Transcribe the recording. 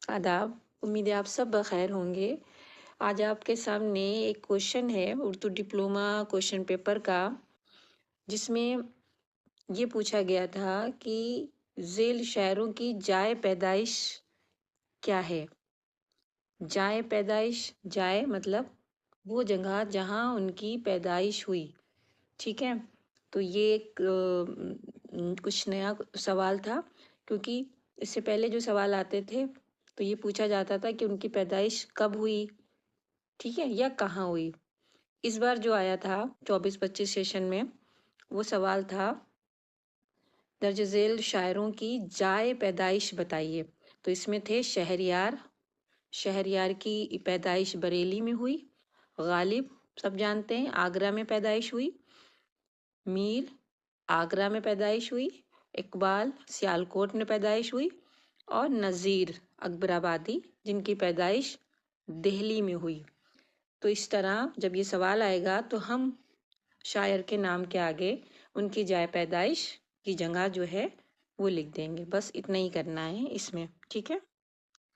आदाब। उम्मीद है आप सब बखैर होंगे। आज आपके सामने एक क्वेश्चन है उर्दू डिप्लोमा क्वेश्चन पेपर का, जिसमें ये पूछा गया था कि ज़ेल शायरों की जाए पैदाइश क्या है। जाए पैदाइश, जाए मतलब वो जगह जहाँ उनकी पैदाइश हुई। ठीक है, तो ये एक कुछ नया सवाल था, क्योंकि इससे पहले जो सवाल आते थे तो ये पूछा जाता था कि उनकी पैदाइश कब हुई, ठीक है, या कहाँ हुई। इस बार जो आया था 24-25 सेशन में, वो सवाल था दर्ज झेल शायरों की जाए पैदाइश बताइए। तो इसमें थे शहरयार, शहरयार की पैदाइश बरेली में हुई। गालिब, सब जानते हैं, आगरा में पैदाइश हुई। मीर, आगरा में पैदाइश हुई। इकबाल, सियालकोट में पैदाइश हुई। और नज़ीर, अकबराबादी, जिनकी पैदाइश दिल्ली में हुई। तो इस तरह जब ये सवाल आएगा तो हम शायर के नाम के आगे उनकी जाए पैदाइश की जगह जो है वो लिख देंगे। बस इतना ही करना है इसमें, ठीक है।